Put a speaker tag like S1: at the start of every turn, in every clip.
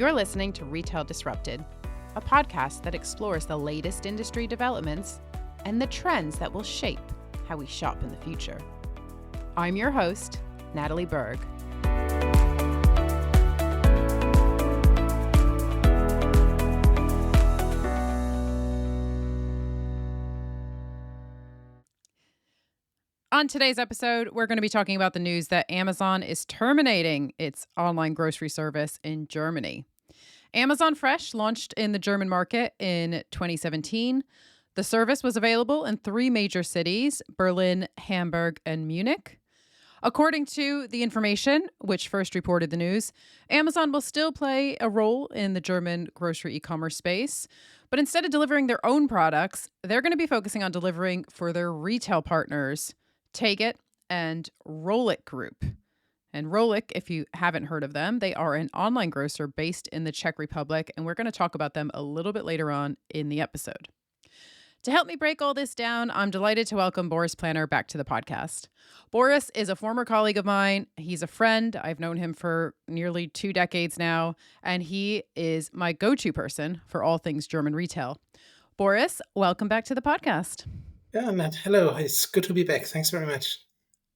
S1: You're listening to Retail Disrupted, a podcast that explores the latest industry developments and the trends that will shape how we shop in the future. I'm your host, Natalie Berg. On today's episode, we're going to be talking about the news that Amazon is terminating its online grocery service in Germany. Amazon Fresh launched in the German market in 2017. The service was available in 3 major cities, Berlin, Hamburg, and Munich. According to The Information, which first reported the news, Amazon will still play a role in the German grocery e-commerce space, but instead of delivering their own products, they're going to be focusing on delivering for their retail partners, Take It and Roll It Group. And Roll It, if you haven't heard of them, they are an online grocer based in the Czech Republic, and we're going to talk about them a little bit later on in the episode. To help me break all this down, I'm delighted to welcome Boris Planer back to the podcast. Boris is a former colleague of mine. He's a friend. I've known him for nearly 2 decades now, and he is my go-to person for all things German retail. Boris, welcome back to the podcast.
S2: Yeah, Nat, hello. It's good to be back. Thanks very much.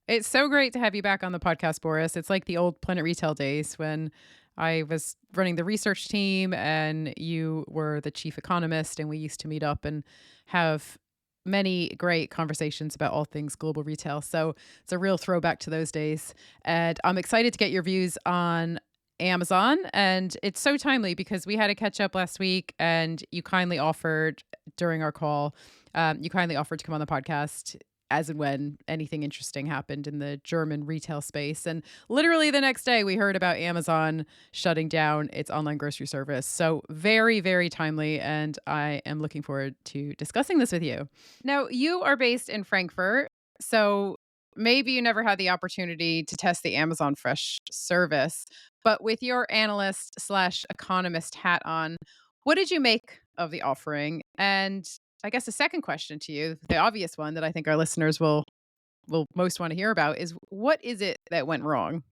S1: It's so great to have you back on the podcast, Boris. It's like the old Planet Retail days when I was running the research team and you were the chief economist, and we used to meet up and have many great conversations about all things global retail. So it's a real throwback to those days. And I'm excited to get your views on Amazon. And it's so timely because we had a catch up last week and you kindly offered during our call, you kindly offered to come on the podcast as and when anything interesting happened in the German retail space. And literally the next day we heard about Amazon shutting down its online grocery service. So very, very timely. And I am looking forward to discussing this with you. Now, you are based in Frankfurt. So maybe you never had the opportunity to test the Amazon Fresh service, but with your analyst/economist hat on, what did you make of the offering? And I guess the second question to you, the obvious one that I think our listeners will most want to hear about is what is it that went wrong?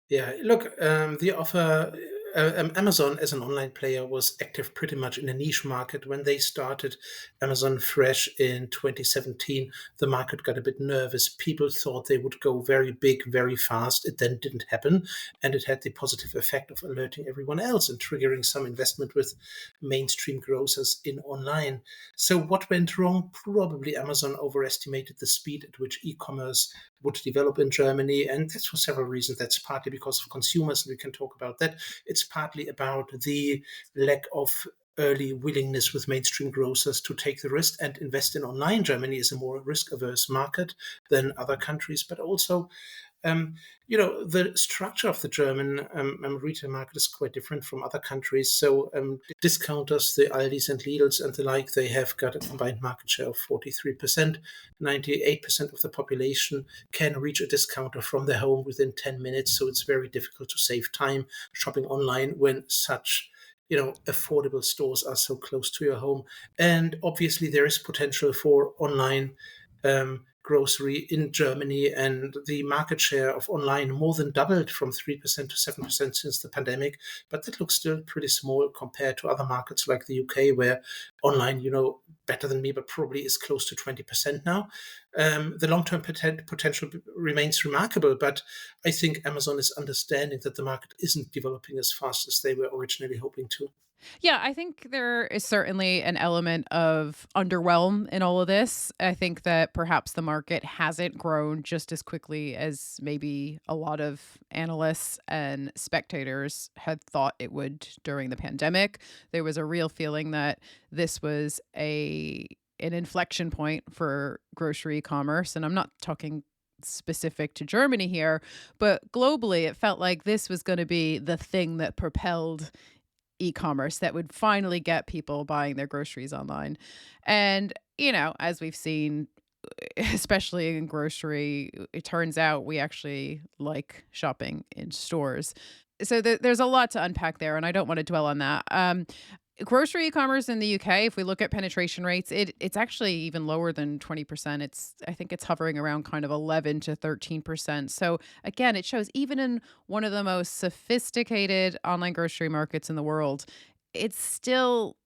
S2: Yeah, look, the offer, Amazon as an online player was active pretty much in a niche market. When they started Amazon Fresh in 2017, the market got a bit nervous. People thought they would go very big, very fast. It then didn't happen. And it had the positive effect of alerting everyone else and triggering some investment with mainstream grocers in online. So what went wrong? Probably Amazon overestimated the speed at which e-commerce would develop in Germany. And that's for several reasons. That's partly because of consumers, and we can talk about that. It's partly about the lack of early willingness with mainstream grocers to take the risk and invest in online. Germany is a more risk-averse market than other countries, but also the structure of the German retail market is quite different from other countries. So discounters, the Aldis and Lidls and the like, they have got a combined market share of 43%. 98% of the population can reach a discounter from their home within 10 minutes. So it's very difficult to save time shopping online when such affordable stores are so close to your home. And obviously there is potential for online grocery in Germany, and the market share of online more than doubled from 3% to 7% since the pandemic. But that looks still pretty small compared to other markets like the UK, where online, better than me, but probably is close to 20% now. The long-term potential remains remarkable, but I think Amazon is understanding that the market isn't developing as fast as they were originally hoping to.
S1: Yeah, I think there is certainly an element of underwhelm in all of this. I think that perhaps the market hasn't grown just as quickly as maybe a lot of analysts and spectators had thought it would during the pandemic. There was a real feeling that this was an inflection point for grocery commerce, and I'm not talking specific to Germany here, but globally it felt like this was going to be the thing that propelled e-commerce that would finally get people buying their groceries online. And, as we've seen, especially in grocery, it turns out we actually like shopping in stores. So there's a lot to unpack there, and I don't want to dwell on that. Grocery e-commerce in the UK, if we look at penetration rates, it's actually even lower than 20%. I think it's hovering around kind of 11 to 13%. So again, it shows even in one of the most sophisticated online grocery markets in the world, it's still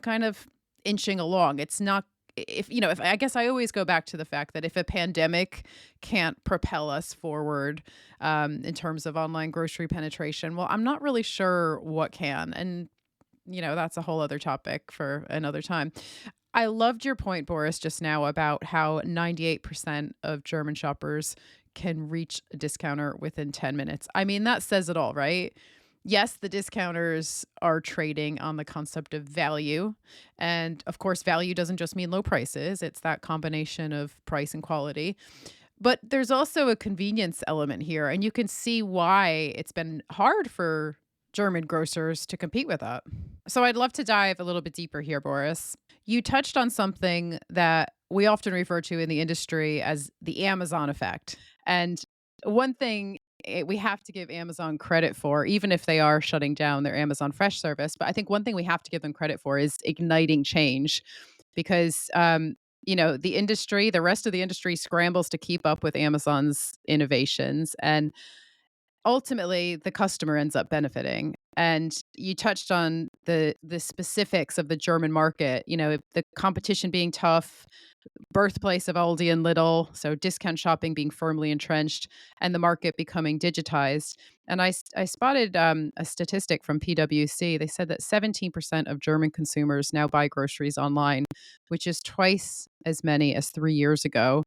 S1: kind of inching along. It's not if I guess I always go back to the fact that if a pandemic can't propel us forward in terms of online grocery penetration, well, I'm not really sure what can. And that's a whole other topic for another time. I loved your point, Boris, just now about how 98% of German shoppers can reach a discounter within 10 minutes. I mean, that says it all, right? Yes, the discounters are trading on the concept of value. And of course, value doesn't just mean low prices, it's that combination of price and quality. But there's also a convenience element here, and you can see why it's been hard for German grocers to compete with that. So I'd love to dive a little bit deeper here, Boris. You touched on something that we often refer to in the industry as the Amazon effect. And one thing we have to give Amazon credit for, even if they are shutting down their Amazon Fresh service, but I think one thing we have to give them credit for is igniting change because the rest of the industry scrambles to keep up with Amazon's innovations. And ultimately, the customer ends up benefiting. And you touched on the specifics of the German market, the competition being tough, birthplace of Aldi and Lidl, so discount shopping being firmly entrenched, and the market becoming digitized. And I spotted a statistic from PwC. They said that 17% of German consumers now buy groceries online, which is twice as many as 3 years ago.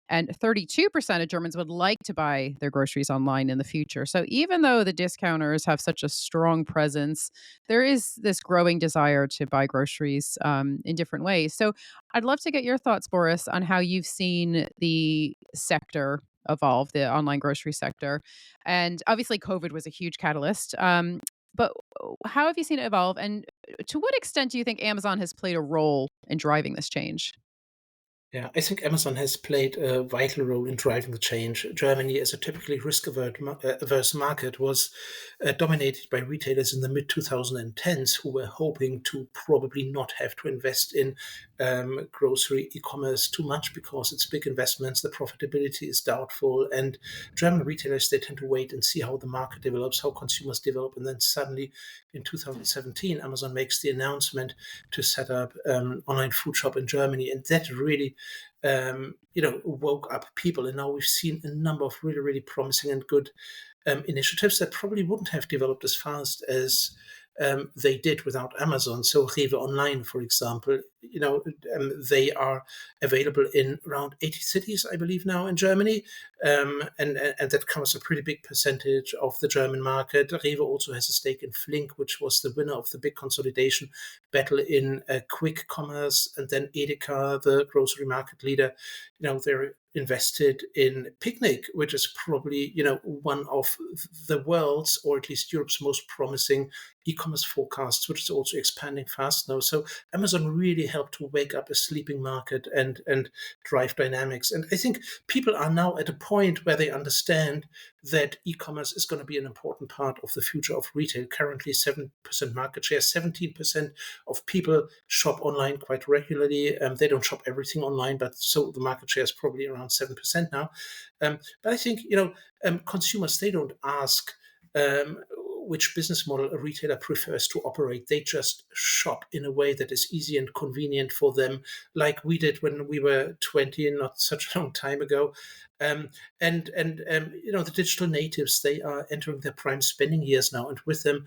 S1: And 32% of Germans would like to buy their groceries online in the future. So even though the discounters have such a strong presence, there is this growing desire to buy groceries in different ways. So I'd love to get your thoughts, Boris, on how you've seen the sector evolve, the online grocery sector. And obviously, COVID was a huge catalyst. But how have you seen it evolve? And to what extent do you think Amazon has played a role in driving this change?
S2: Yeah, I think Amazon has played a vital role in driving the change. Germany, as a typically averse market, was dominated by retailers in the mid 2010s who were hoping to probably not have to invest in grocery e-commerce too much because it's big investments, the profitability is doubtful, and German retailers, they tend to wait and see how the market develops, how consumers develop, and then suddenly in 2017, Amazon makes the announcement to set up online food shop in Germany, and that really woke up people. And now we've seen a number of really, really promising and good initiatives that probably wouldn't have developed as fast as they did without Amazon. So Rewe Online, for example, they are available in around 80 cities, I believe, now in Germany, and that covers a pretty big percentage of the German market. Rewe also has a stake in Flink, which was the winner of the big consolidation battle in quick commerce, and then Edeka, the grocery market leader. They're invested in Picnic, which is probably one of the world's, or at least Europe's, most promising e-commerce forecasts, which is also expanding fast now. So Amazon really helped to wake up a sleeping market and drive dynamics. And I think people are now at a point where they understand that e-commerce is going to be an important part of the future of retail. Currently, 7% market share, 17% of people shop online quite regularly. They don't shop everything online, but so the market share is probably around 7% now. But I think, consumers, they don't ask which business model a retailer prefers to operate. They just shop in a way that is easy and convenient for them, like we did when we were 20, not such a long time ago. The digital natives, they are entering their prime spending years now, and with them,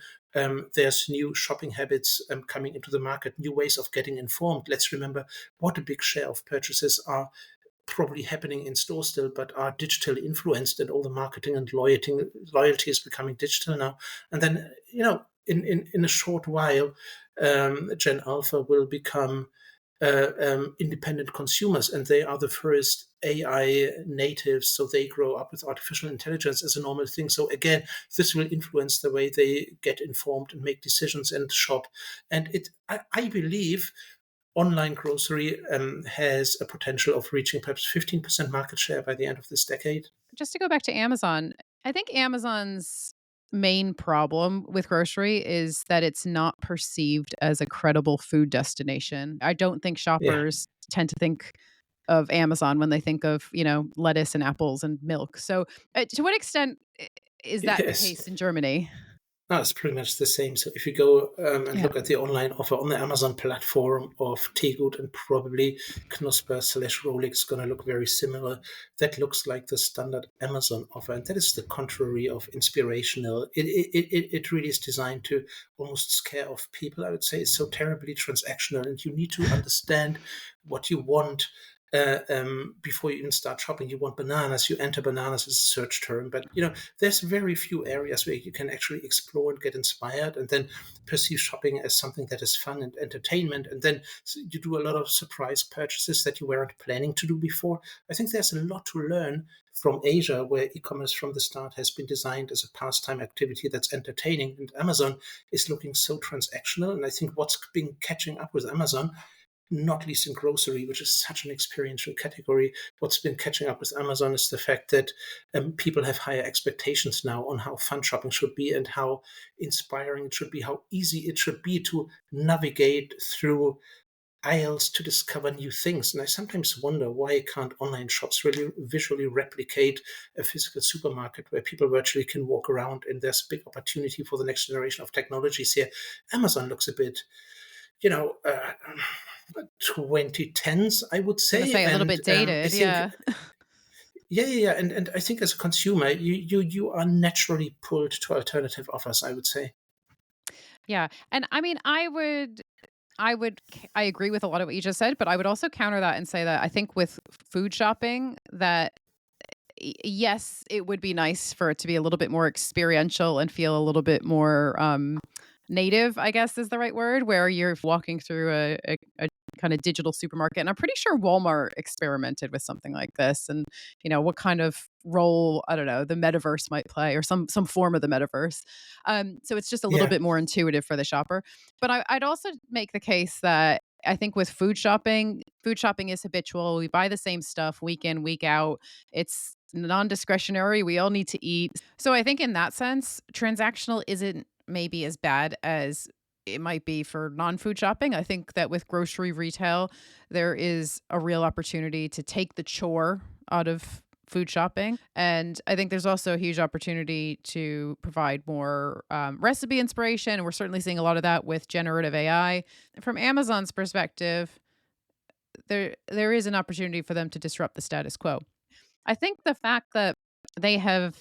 S2: there's new shopping habits coming into the market, new ways of getting informed. Let's remember what a big share of purchases are probably happening in store still, but are digitally influenced, and all the marketing and loyalty is becoming digital now. And then, in a short while, Gen Alpha will become independent consumers, and they are the first AI natives, so they grow up with artificial intelligence as a normal thing. So again, this will influence the way they get informed and make decisions and shop. And I believe online grocery has a potential of reaching perhaps 15% market share by the end of this decade.
S1: Just to go back to Amazon, I think Amazon's main problem with grocery is that it's not perceived as a credible food destination. I don't think
S2: Yeah.
S1: shoppers tend to think of Amazon when they think of, lettuce and apples and milk. So, to what extent is that the
S2: Yes.
S1: case in Germany?
S2: No, it's pretty much the same. So if you go and
S1: Yeah.
S2: look at the online offer on the Amazon platform of Tegut and probably Knusper/Rohlik is going to look very similar. That looks like the standard Amazon offer, and that is the contrary of inspirational. It really is designed to almost scare off people. I would say it's so terribly transactional, and you need to understand what you want before you even start shopping. You want bananas, you enter bananas as a search term, but there's very few areas where you can actually explore and get inspired and then perceive shopping as something that is fun and entertainment. And then you do a lot of surprise purchases that you weren't planning to do before. I think there's a lot to learn from Asia, where e-commerce from the start has been designed as a pastime activity that's entertaining. And Amazon is looking so transactional. And I think what's been catching up with Amazon, not least in grocery, which is such an experiential category. What's been catching up with Amazon is the fact that people have higher expectations now on how fun shopping should be and how inspiring it should be, how easy it should be to navigate through aisles to discover new things. And I sometimes wonder, why can't online shops really visually replicate a physical supermarket where people virtually can walk around, and there's a big opportunity for the next generation of technologies here. Amazon looks a bit, you know, 2010s, I would
S1: I was gonna
S2: say.
S1: say a little
S2: And
S1: bit
S2: I
S1: dated,
S2: think,
S1: yeah.
S2: yeah. And I think as a consumer, you are naturally pulled to alternative offers, I would say.
S1: Yeah, and I mean, I agree with a lot of what you just said, but I would also counter that and say that I think with food shopping that yes, it would be nice for it to be a little bit more experiential and feel a little bit more native, I guess is the right word, where you're walking through a kind of digital supermarket. And I'm pretty sure Walmart experimented with something like this, and what kind of role, I don't know, the metaverse might play, or some form of the metaverse. So it's just a little
S2: Yeah.
S1: bit more intuitive for the shopper. But I'd also make the case that I think with food shopping is habitual. We buy the same stuff week in, week out. It's non-discretionary. We all need to eat. So I think in that sense, transactional isn't maybe as bad as it might be for non-food shopping. I think that with grocery retail, there is a real opportunity to take the chore out of food shopping. And I think there's also a huge opportunity to provide more recipe inspiration. And we're certainly seeing a lot of that with generative AI. From Amazon's perspective, there is an opportunity for them to disrupt the status quo. I think the fact that they have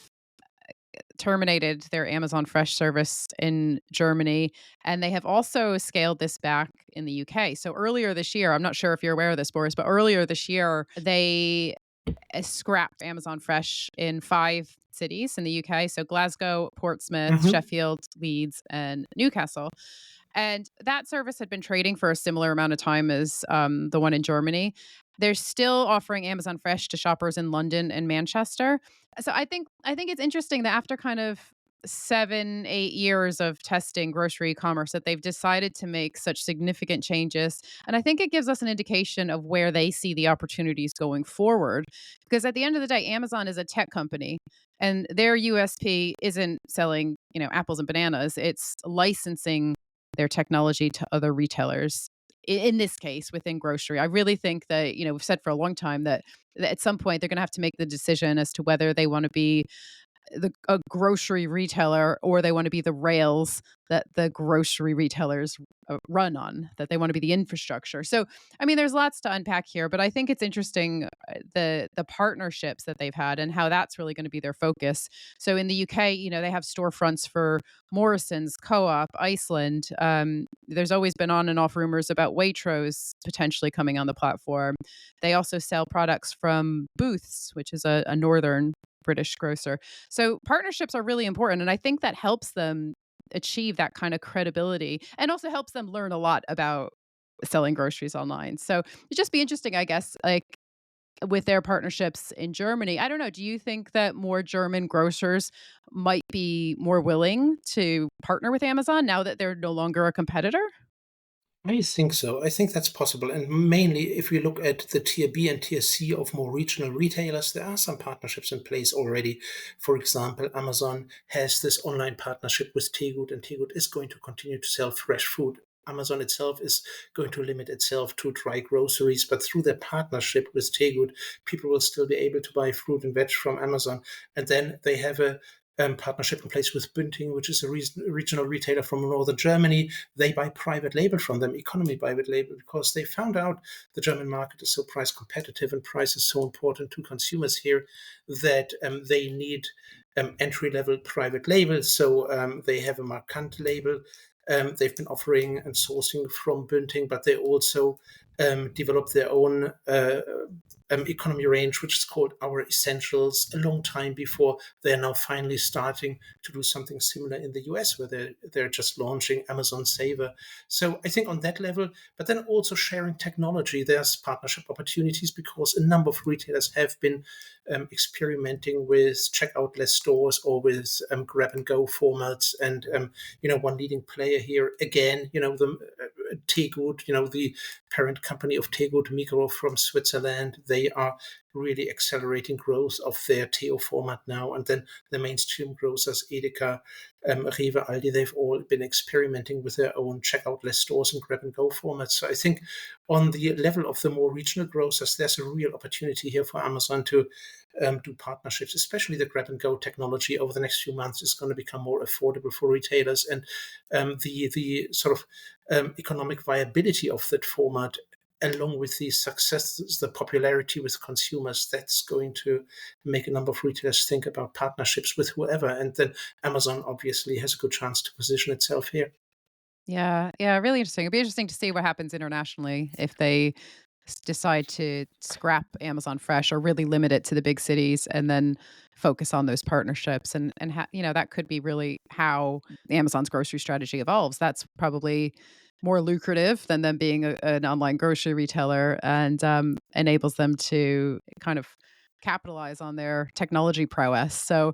S1: terminated their Amazon Fresh service in Germany, and they have also scaled this back in the UK. So earlier this year, I'm not sure if you're aware of this, Boris, but earlier this year, they scrapped Amazon Fresh in 5 cities in the UK. So Glasgow, Portsmouth,
S2: Hmm.
S1: Sheffield, Leeds, and Newcastle. And that service had been trading for a similar amount of time as the one in Germany. They're still offering Amazon Fresh to shoppers in London and Manchester. So I think it's interesting that after kind of 7, 8 years of testing grocery e-commerce, that they've decided to make such significant changes. And I think it gives us an indication of where they see the opportunities going forward. Because at the end of the day, Amazon is a tech company, and their USP isn't selling, apples and bananas. It's licensing their technology to other retailers. In this case, within grocery, I really think that, we've said for a long time that at some point they're going to have to make the decision as to whether they want to be a grocery retailer, or they want to be the rails that the grocery retailers run on, that they want to be the infrastructure. So, I mean, there's lots to unpack here, but I think it's interesting the partnerships that they've had and how that's really going to be their focus. So in the UK, they have storefronts for Morrison's, Co-op, Iceland. There's always been on and off rumors about Waitrose potentially coming on the platform. They also sell products from Booths, which is a northern British grocer. So partnerships are really important. And I think that helps them achieve that kind of credibility, and also helps them learn a lot about selling groceries online. So it'd just be interesting, I guess, like with their partnerships in Germany. I don't know. Do you think that more German grocers might be more willing to partner with Amazon now that they're no longer a competitor?
S2: I think so. I think that's possible. And mainly, if we look at the tier B and tier C of more regional retailers, there are some partnerships in place already. For example, Amazon has this online partnership with Tegut, and Tegut is going to continue to sell fresh food. Amazon itself is going to limit itself to dry groceries, but through their partnership with Tegut, people will still be able to buy fruit and veg from Amazon. And then they have a partnership in place with Bünding, which is a regional retailer from northern Germany. They buy private label from them, economy private label, because they found out the German market is so price competitive and price is so important to consumers here that they need entry-level private labels. So they have a Markant label. They've been offering and sourcing from Bünding, but they also developed their own economy range, which is called Our Essentials, a long time before they're now finally starting to do something similar in the US, where they're just launching Amazon Saver. So I think on that level, but then also sharing technology, there's partnership opportunities because a number of retailers have been experimenting with checkout-less stores or with grab-and-go formats. And, one leading player here, again, the Tegut, the parent company of Tegut, Migros from Switzerland, they are really accelerating growth of their Teo format now. And then the mainstream grocers, Edeka, Rewe, Aldi, they've all been experimenting with their own checkout-less stores and grab-and-go formats. So I think on the level of the more regional grocers, there's a real opportunity here for Amazon to do partnerships, especially the grab-and-go technology over the next few months is going to become more affordable for retailers. And the sort of economic viability of that format, along with the success, the popularity with consumers, that's going to make a number of retailers think about partnerships with whoever. And then Amazon obviously has a good chance to position itself here.
S1: Yeah, yeah, really interesting. It'd be interesting to see what happens internationally if they decide to scrap Amazon Fresh or really limit it to the big cities and then focus on those partnerships that could be really how Amazon's grocery strategy evolves. That's probably more lucrative than them being an online grocery retailer and enables them to kind of capitalize on their technology prowess. So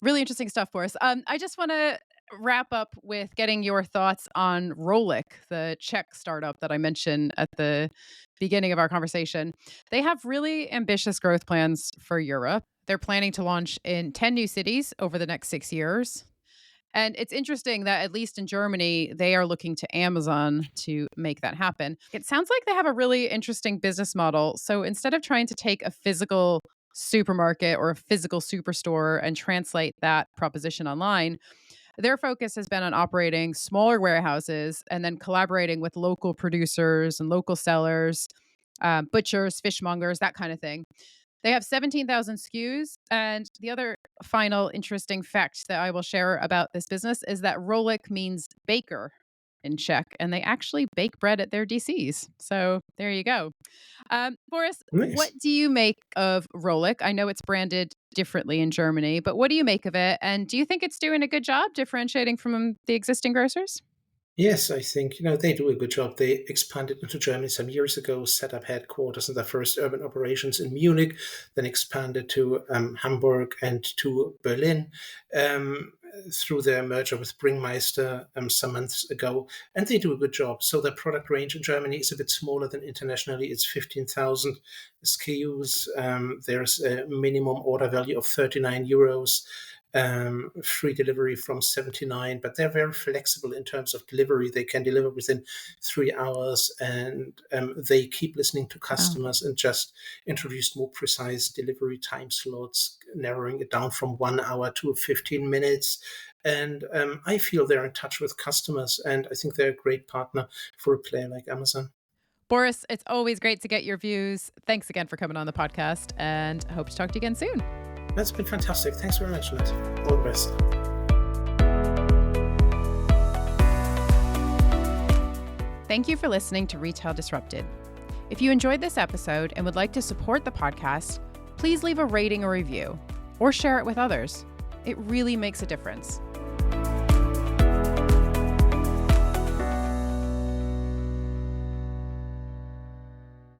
S1: really interesting stuff for us. I just want to wrap up with getting your thoughts on Rolik, the Czech startup that I mentioned at the beginning of our conversation. They have really ambitious growth plans for Europe. They're planning to launch in 10 new cities over the next 6 years. And it's interesting that at least in Germany, they are looking to Amazon to make that happen. It sounds like they have a really interesting business model. So instead of trying to take a physical supermarket or a physical superstore and translate that proposition online, their focus has been on operating smaller warehouses and then collaborating with local producers and local sellers, butchers, fishmongers, that kind of thing. They have 17,000 SKUs. And the other final interesting fact that I will share about this business is that Rolik means baker in Czech, and they actually bake bread at their DCs. So there you go. Boris, what
S2: Nice.
S1: do you make of Rolik? I know it's branded differently in Germany, but what do you make of it? And do you think it's doing a good job differentiating from the existing grocers?
S2: Yes, I think, they do a good job. They expanded into Germany some years ago, set up headquarters and their first urban operations in Munich, then expanded to Hamburg and to Berlin through their merger with Bringmeister some months ago. And they do a good job. So their product range in Germany is a bit smaller than internationally. It's 15,000 SKUs. There's a minimum order value of 39 euros. Free delivery from 79, but they're very flexible in terms of delivery. They can deliver within 3 hours, and they keep listening to
S1: Oh.
S2: customers and just introduced more precise delivery time slots, narrowing it down from 1 hour to 15 minutes. And I feel they're in touch with customers, and I think they're a great partner for a player like Amazon.
S1: Boris, it's always great to get your views. Thanks again for coming on the podcast, and hope to talk to you again soon.
S2: That's been fantastic. Thanks very much, Nat. All the best.
S1: Thank you for listening to Retail Disrupted. If you enjoyed this episode and would like to support the podcast, please leave a rating or review or share it with others. It really makes a difference.